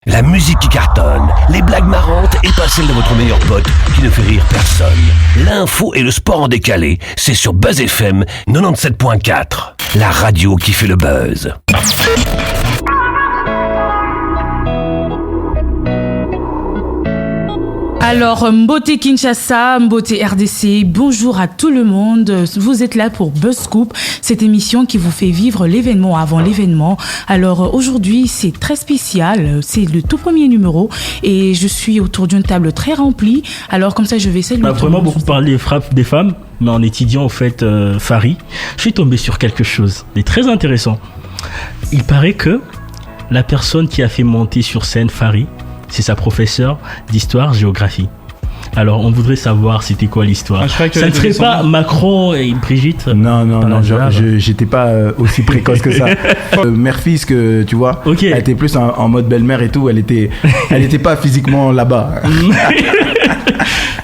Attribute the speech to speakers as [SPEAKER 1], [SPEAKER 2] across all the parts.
[SPEAKER 1] La musique qui cartonne, les blagues marrantes et pas celle de votre meilleur pote qui ne fait rire personne. L'info et le sport en décalé, c'est sur Buzz FM 97.4. La radio qui fait le buzz.
[SPEAKER 2] Alors, Mbote Kinshasa, Mbote RDC, bonjour à tout le monde. Vous êtes là pour Buzz Scoop, cette émission qui vous fait vivre l'événement avant l'événement. Alors, aujourd'hui, c'est très spécial. C'est le tout premier numéro et je suis autour d'une table très remplie. Alors, comme ça, je vais essayer de...
[SPEAKER 3] On a vraiment beaucoup parlé des femmes, mais en étudiant, au fait, Fari, je suis tombé sur quelque chose de très intéressant. Il paraît que la personne qui a fait monter sur scène Fari, c'est sa professeure d'histoire-géographie. Alors, on voudrait savoir c'était quoi l'histoire. Ça ne serait pas Macron et Brigitte?
[SPEAKER 4] Non, j'étais pas aussi précoce que ça. Mère-fils, que tu vois, okay. Elle était plus en mode belle-mère et tout. Elle était pas physiquement là-bas.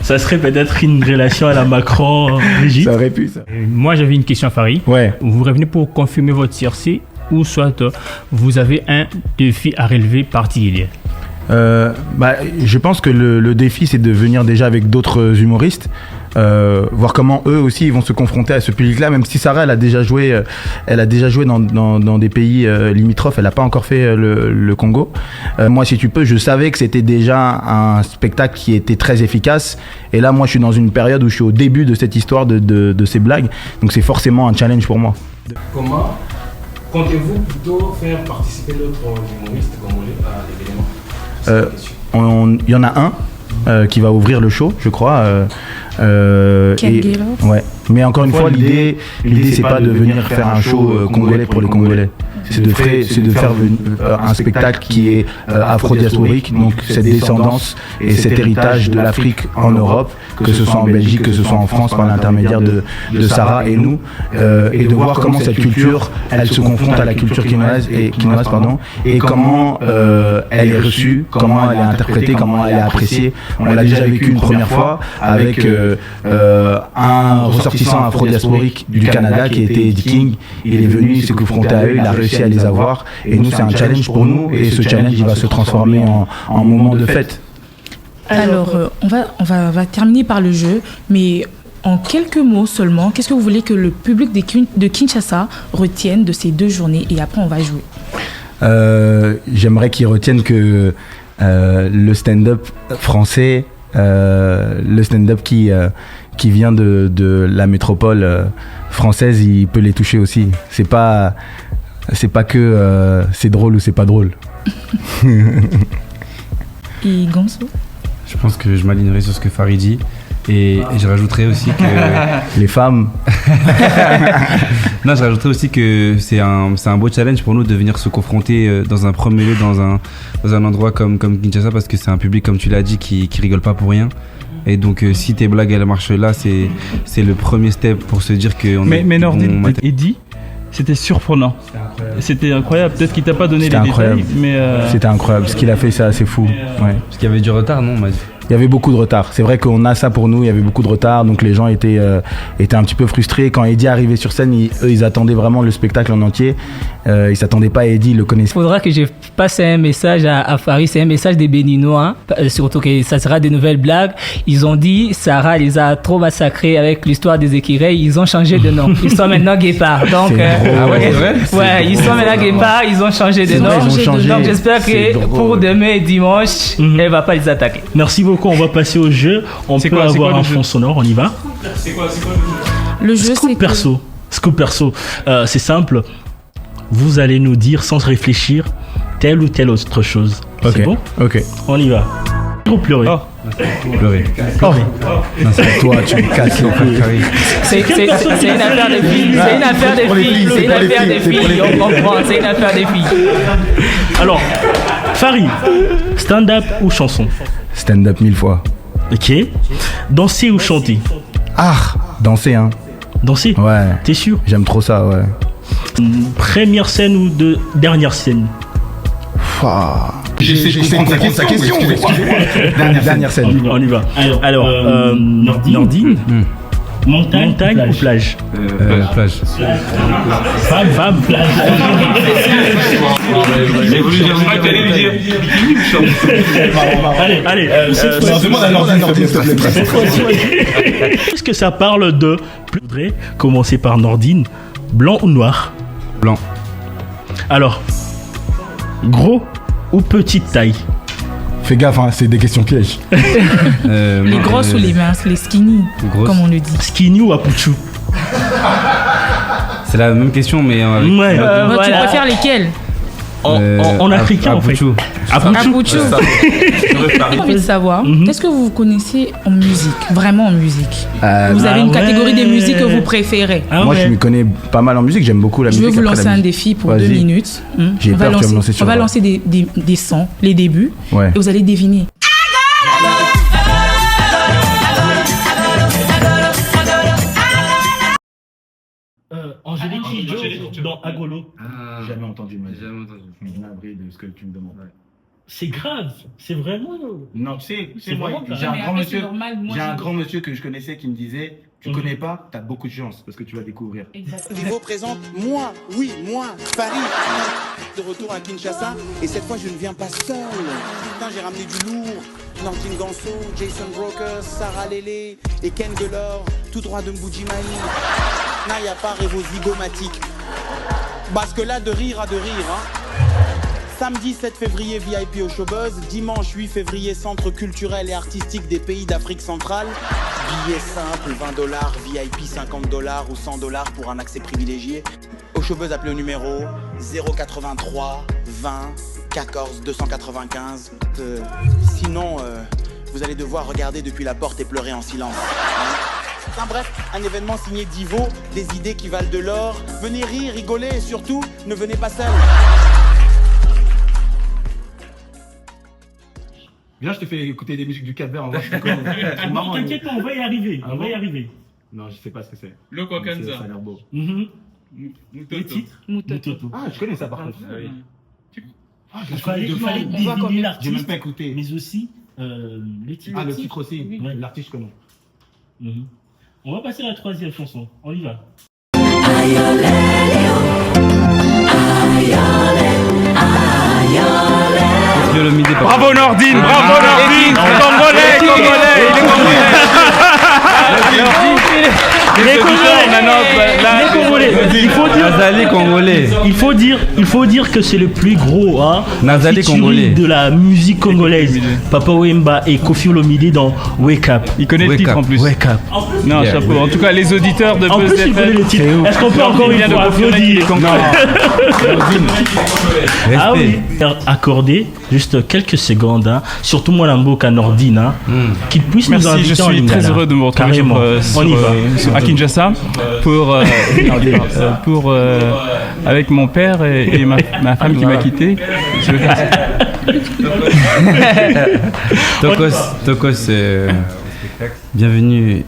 [SPEAKER 3] Ça serait peut-être une relation à la Macron-Brigitte.
[SPEAKER 4] Ça aurait pu, ça.
[SPEAKER 5] Moi, j'avais une question à Fari.
[SPEAKER 4] Ouais.
[SPEAKER 5] Vous revenez pour confirmer votre tiercé ou soit vous avez un défi à relever particulier?
[SPEAKER 4] Je pense que le défi, c'est de venir déjà avec d'autres humoristes, voir comment eux aussi ils vont se confronter à ce public-là. Même si Sarah, elle a déjà joué dans des pays limitrophes, elle n'a pas encore fait le Congo. Moi, si tu peux, je savais que c'était déjà un spectacle qui était très efficace. Et là, moi, je suis dans une période où je suis au début de cette histoire de ces blagues. Donc, c'est forcément un challenge pour moi.
[SPEAKER 6] Comment comptez-vous plutôt faire participer d'autres humoristes congolais à l'événement?
[SPEAKER 4] Il y en a un qui va ouvrir le show, je crois. Ouais. Mais encore une fois, l'idée c'est pas de venir faire un show congolais pour les Congolais. C'est de faire un spectacle qui est afro-diasporique, donc cette descendance et cet héritage de l'Afrique en Europe, que ce soit en Belgique, que ce soit en France, par l'intermédiaire de Sarah et nous, et de voir comment cette culture, elle se confronte à la culture quinoise, et comment elle est reçue, comment elle est interprétée, comment elle est appréciée. On l'a déjà vécu une première fois avec un ressortissant afro-diasporique du Canada qui était Eddie King. Il est venu, il s'est confronté à eux, il a réussi à les avoir, et nous c'est un challenge pour nous, et ce challenge il va se transformer en moment de fête.
[SPEAKER 2] Alors on va terminer par le jeu, mais en quelques mots seulement, qu'est-ce que vous voulez que le public de Kinshasa retienne de ces 2 journées, et après on va jouer?
[SPEAKER 4] J'aimerais qu'ils retiennent que le stand-up français, le stand-up qui vient de la métropole française, il peut les toucher aussi. C'est pas que c'est drôle ou c'est pas drôle.
[SPEAKER 2] Et Gonzo?
[SPEAKER 7] Je pense que je m'alignerai sur ce que Fari dit, et je rajouterai aussi que
[SPEAKER 4] les femmes.
[SPEAKER 7] Non, je rajouterai aussi que c'est un beau challenge pour nous de venir se confronter dans un premier lieu, dans un endroit comme Kinshasa, parce que c'est un public, comme tu l'as dit, qui rigole pas pour rien. Et donc si tes blagues elles marchent là, c'est le premier step pour se dire que
[SPEAKER 3] mais Nordine Eddie, c'était surprenant. C'était incroyable. Peut-être qu'il t'a pas donné les détails, mais
[SPEAKER 4] c'était incroyable. Ce qu'il a fait, c'est assez fou. Ouais.
[SPEAKER 7] Parce qu'il y avait du retard, non, on m'a dit.
[SPEAKER 4] Il y avait beaucoup de retard. C'est vrai qu'on a ça pour nous. Il y avait beaucoup de retard, donc les gens étaient un petit peu frustrés. Quand Eddie arrivait sur scène, ils attendaient vraiment le spectacle en entier. Ils s'attendaient pas à Eddie, ils le connaissaient.
[SPEAKER 8] Il faudra que je passe un message à Fari. C'est un message des Béninois, surtout que ça sera des nouvelles blagues. Ils ont dit Sarah les a trop massacrés avec l'histoire des écureuils. Ils ont changé de nom. Ils sont maintenant guépards. Donc ils sont maintenant guépards. Ils ont changé de nom. Donc j'espère que pour demain dimanche, elle va pas les attaquer.
[SPEAKER 3] Merci beaucoup. On va passer au jeu. On peut avoir un fond sonore. On y va.
[SPEAKER 2] C'est quoi le jeu?
[SPEAKER 3] Scoop perso. C'est simple. Vous allez nous dire sans réfléchir telle ou telle autre chose.
[SPEAKER 4] Okay.
[SPEAKER 3] C'est bon?
[SPEAKER 4] Ok.
[SPEAKER 3] On y va. Trop pleurer.
[SPEAKER 7] Pleurer.
[SPEAKER 4] Non, c'est toi, tu me casses les couilles.
[SPEAKER 8] C'est une affaire de filles. C'est une affaire de filles. On comprend. C'est une affaire de filles.
[SPEAKER 3] Alors, Fari, stand-up ou chanson?
[SPEAKER 4] Stand-up 1000 fois.
[SPEAKER 3] Ok. Danser ou chanter?
[SPEAKER 4] Danser, hein.
[SPEAKER 3] Danser?
[SPEAKER 4] Ouais.
[SPEAKER 3] T'es sûr?
[SPEAKER 4] J'aime trop ça, ouais.
[SPEAKER 3] Première scène ou dernière scène?
[SPEAKER 4] J'essaie de comprendre sa question. Dernière scène.
[SPEAKER 3] On y va. Alors, Nordine, Montagne ou plage?
[SPEAKER 7] Plage.
[SPEAKER 3] Femme, plage.
[SPEAKER 6] J'ai voulu dire ça, t'allais lui dire.
[SPEAKER 3] Allez,
[SPEAKER 4] Demande à Nordine, s'il te plaît.
[SPEAKER 3] cette fois-ci. Est-ce que ça parle de... Je voudrais commencer par Nordine. Blanc ou noir?
[SPEAKER 7] Blanc.
[SPEAKER 3] Alors, gros ou petite taille?
[SPEAKER 4] Fais gaffe, hein, c'est des questions pièges.
[SPEAKER 2] Les grosses ou les minces, les skinny,
[SPEAKER 7] grosses.
[SPEAKER 2] comme on le dit.
[SPEAKER 3] Skinny ou apuchu?
[SPEAKER 7] C'est la même question, mais avec
[SPEAKER 3] Ouais.
[SPEAKER 2] Tu préfères lesquelles?
[SPEAKER 3] En africain, en fait.
[SPEAKER 7] Apuchu.
[SPEAKER 2] Apuchu. J'ai envie de savoir, qu'est-ce que vous connaissez en musique, vraiment en musique? Vous avez une catégorie de musique que vous préférez?
[SPEAKER 4] Moi, je me connais pas mal en musique, j'aime beaucoup la
[SPEAKER 2] Je
[SPEAKER 4] musique.
[SPEAKER 2] vais vous
[SPEAKER 4] Après,
[SPEAKER 2] lancer
[SPEAKER 4] la
[SPEAKER 2] un
[SPEAKER 4] musique.
[SPEAKER 2] défi pour
[SPEAKER 4] Vas-y.
[SPEAKER 2] 2 minutes.
[SPEAKER 4] J'ai peur, tu vas me lancer sur
[SPEAKER 2] On va
[SPEAKER 4] le-
[SPEAKER 2] lancer des sons, les débuts,
[SPEAKER 4] Ouais.
[SPEAKER 2] et vous allez deviner.
[SPEAKER 3] Angélique Kidjo dans Agolo.
[SPEAKER 4] Jamais entendu, mais
[SPEAKER 7] Jamais entendu.
[SPEAKER 4] je suis navré de ce que tu me demandes.
[SPEAKER 3] C'est grave, c'est vraiment...
[SPEAKER 4] Non, tu sais,
[SPEAKER 3] C'est
[SPEAKER 4] moi,
[SPEAKER 3] vraiment
[SPEAKER 4] j'ai
[SPEAKER 3] grave.
[SPEAKER 4] un grand monsieur que je connaissais qui me disait, tu connais pas, t'as beaucoup de chance parce que tu vas découvrir.
[SPEAKER 9] Divo présente moi, oui, moi, Farid. De retour à Kinshasa, et cette fois je ne viens pas seul. Putain, j'ai ramené du lourd. Nordine Ganso, Jason Brokers, Sarah Lélé et Ken Delors, tout droit de Mboudjimani. Naya Par et vos zygomatiques. Parce que là, de rire à de rire, hein. Samedi 7 février, VIP au Showbuzz. Dimanche 8 février, Centre culturel et artistique des pays d'Afrique centrale. Billets simples, $20, VIP $50 ou $100 pour un accès privilégié. Au Showbuzz, appelez au numéro 083 20 14 295. Sinon, vous allez devoir regarder depuis la porte et pleurer en silence. Enfin bref, un événement signé Divo, des idées qui valent de l'or. Venez rire, rigoler et surtout, ne venez pas seul.
[SPEAKER 4] Viens, je te fais écouter des musiques du Cap-Vert, on va voir si tu connais. C'est
[SPEAKER 3] Non,
[SPEAKER 4] marrant,
[SPEAKER 3] t'inquiète pas, on va y arriver. On va y arriver.
[SPEAKER 4] Non, je sais pas ce que c'est.
[SPEAKER 6] Le Kwakanza.
[SPEAKER 4] Ça a l'air beau.
[SPEAKER 3] Le titre Mutoto.
[SPEAKER 4] Ah, je connais ça par contre. Ah,
[SPEAKER 3] Il fallait deviner
[SPEAKER 4] J'ai même
[SPEAKER 3] l'artiste,
[SPEAKER 4] pas écouté.
[SPEAKER 3] mais aussi le titre.
[SPEAKER 4] Ah, le titre aussi.
[SPEAKER 3] Ouais.
[SPEAKER 4] L'artiste, je connais.
[SPEAKER 3] On va passer à la troisième chanson. On y va.
[SPEAKER 6] Bravo Nordine, bravo Nordine. Congolais, il est
[SPEAKER 3] Les Congolais. Il faut dire que c'est le plus gros, hein.
[SPEAKER 7] Nazali
[SPEAKER 3] featuring
[SPEAKER 7] congolais.
[SPEAKER 3] de la musique congolaise. Papa Wemba et Kofi Olomide dans Wake Up.
[SPEAKER 6] Il connaît le
[SPEAKER 7] Wake
[SPEAKER 6] titre
[SPEAKER 7] up.
[SPEAKER 6] en plus.
[SPEAKER 3] Wake Up.
[SPEAKER 6] Non,
[SPEAKER 7] Yeah.
[SPEAKER 6] chapeau. En tout cas, les auditeurs de
[SPEAKER 3] En
[SPEAKER 6] Buzz
[SPEAKER 3] plus, il connaît
[SPEAKER 6] FM.
[SPEAKER 3] le titre. Est-ce qu'on peut
[SPEAKER 6] Nordine
[SPEAKER 3] encore une
[SPEAKER 6] vient de
[SPEAKER 3] fois
[SPEAKER 6] confirmer qu'il est
[SPEAKER 3] applaudir? Ah oui. Accorder juste quelques secondes, hein, surtout moi Lamboka Nordine, hein, qu'il puisse nous
[SPEAKER 6] Merci,
[SPEAKER 3] inviter
[SPEAKER 6] je
[SPEAKER 3] en
[SPEAKER 6] suis
[SPEAKER 3] Lingala.
[SPEAKER 6] très heureux de me retrouver
[SPEAKER 3] Carrément.
[SPEAKER 6] sur,
[SPEAKER 3] On y va.
[SPEAKER 6] à Kinshasa pour avec mon père et ma femme qui m'a quitté. Je vais faire ça.
[SPEAKER 7] Tokos, bienvenue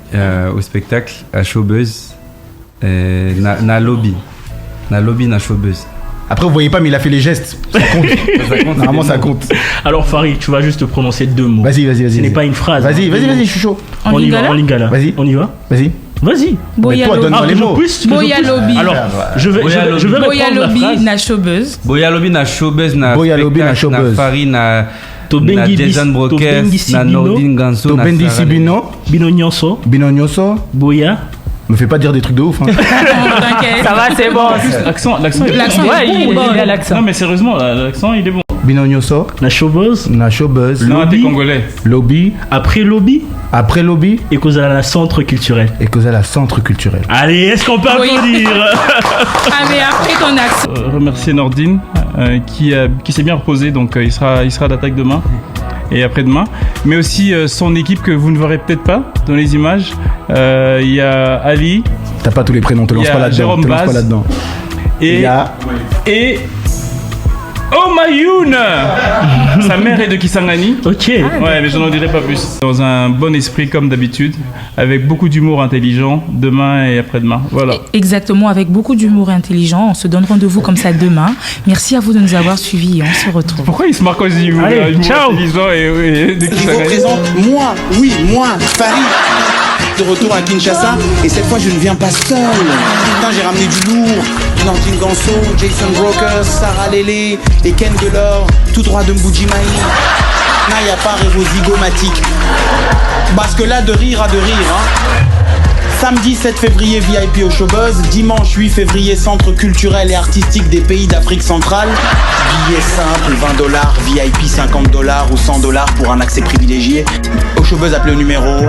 [SPEAKER 7] au spectacle à Showbuzz. Na lobby na Showbuzz.
[SPEAKER 4] Après, vous voyez pas, mais il a fait les gestes. Ça compte. Normalement, ça compte.
[SPEAKER 3] Alors Farid, tu vas juste prononcer 2 mots.
[SPEAKER 4] Vas-y.
[SPEAKER 3] Ce n'est pas une phrase.
[SPEAKER 4] Vas-y,
[SPEAKER 3] hein.
[SPEAKER 4] je suis chaud.
[SPEAKER 3] On y va en Lingala.
[SPEAKER 4] Vas-y.
[SPEAKER 3] On y va.
[SPEAKER 4] Vas-y.
[SPEAKER 3] Vas-y.
[SPEAKER 4] Mais toi, donne-moi les mots.
[SPEAKER 2] Boya Lobby.
[SPEAKER 3] Alors, je vais
[SPEAKER 2] Boya
[SPEAKER 3] reprendre la
[SPEAKER 2] Lobby
[SPEAKER 3] phrase.
[SPEAKER 2] na Showbuzz.
[SPEAKER 7] Boya lobby na Showbuzz na
[SPEAKER 4] Boya lobby na
[SPEAKER 7] spectacle,
[SPEAKER 4] Showbuzz.
[SPEAKER 7] na Farid na
[SPEAKER 3] Tobengi
[SPEAKER 7] Jason Brokers
[SPEAKER 3] Tobengi
[SPEAKER 7] na
[SPEAKER 3] Sibino.
[SPEAKER 7] Nordine Ganso na
[SPEAKER 4] Tobendi
[SPEAKER 7] Sarah
[SPEAKER 4] Sibino,
[SPEAKER 3] Bino Nyonso,
[SPEAKER 4] Bino Nyonso.
[SPEAKER 3] Boya.
[SPEAKER 4] Me fais pas dire des trucs de ouf. Hein.
[SPEAKER 2] T'inquiète.
[SPEAKER 8] Ça va, c'est bon.
[SPEAKER 6] L'accent est
[SPEAKER 2] L'accent
[SPEAKER 6] bon.
[SPEAKER 8] Ouais,
[SPEAKER 2] est
[SPEAKER 8] il
[SPEAKER 2] bon.
[SPEAKER 8] est à l'accent.
[SPEAKER 6] Non mais sérieusement, l'accent il est bon.
[SPEAKER 4] Bino Nyonso,
[SPEAKER 3] La Showbuzz.
[SPEAKER 4] na Showbuzz,
[SPEAKER 6] Non,
[SPEAKER 3] Lobby.
[SPEAKER 6] t'es congolais.
[SPEAKER 4] Lobby,
[SPEAKER 3] Après Lobby
[SPEAKER 4] après Lobby
[SPEAKER 3] et cause à la centre culturel.
[SPEAKER 4] et cause à la centre culturel.
[SPEAKER 3] Allez, est-ce qu'on peut
[SPEAKER 2] Oui.
[SPEAKER 3] applaudir?
[SPEAKER 2] Ah, mais après ton accent.
[SPEAKER 6] Remercier Nordine qui s'est bien reposé, donc il sera d'attaque demain et après-demain. Mais aussi son équipe que vous ne verrez peut-être pas dans les images. Il y a Ali
[SPEAKER 4] T'as pas tous les prénoms, te
[SPEAKER 6] Il
[SPEAKER 4] lance
[SPEAKER 6] y a
[SPEAKER 4] pas là-dedans.
[SPEAKER 6] Jérôme
[SPEAKER 4] Te lance
[SPEAKER 6] Bass.
[SPEAKER 4] pas là-dedans. Il
[SPEAKER 6] et
[SPEAKER 4] y a
[SPEAKER 6] Omayoun. Sa mère est de Kisangani.
[SPEAKER 3] Ok.
[SPEAKER 6] Ouais, mais je n'en dirai pas plus. Dans un bon esprit comme d'habitude, avec beaucoup d'humour intelligent, demain et après-demain. Voilà.
[SPEAKER 2] Exactement, avec beaucoup d'humour intelligent. On se donne rendez-vous comme ça demain. Merci à vous de nous avoir suivis et on se retrouve.
[SPEAKER 6] Pourquoi il se marque aussi humour,
[SPEAKER 3] Allez,
[SPEAKER 6] humour
[SPEAKER 3] ciao.
[SPEAKER 6] intelligent et de
[SPEAKER 9] Divo
[SPEAKER 6] Kisangani?
[SPEAKER 9] présente moi, oui, moi, Farid. De retour à Kinshasa, et cette fois je ne viens pas seul. Putain, j'ai ramené du lourd. Nantine Ganso, Jason Brokers, Sarah Lele et Ken Delors, tout droit de Mbujimaï. Là, y a pas révozygomatique. Parce que là, de rire à de rire, hein. Samedi 7 février, VIP au Showbuzz. Dimanche 8 février, Centre culturel et artistique des pays d'Afrique centrale. Billets simples, $20, VIP $50 ou $100 pour un accès privilégié. Au Showbuzz, appelez le numéro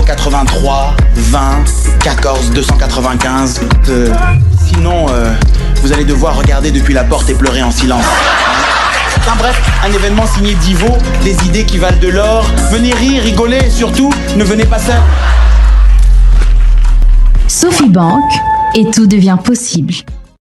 [SPEAKER 9] 083 20 14 295. Sinon, vous allez devoir regarder depuis la porte et pleurer en silence. Enfin bref, un événement signé Divo, des idées qui valent de l'or. Venez rire, rigoler et surtout, ne venez pas seul.
[SPEAKER 10] Sophie Bank, et tout devient possible.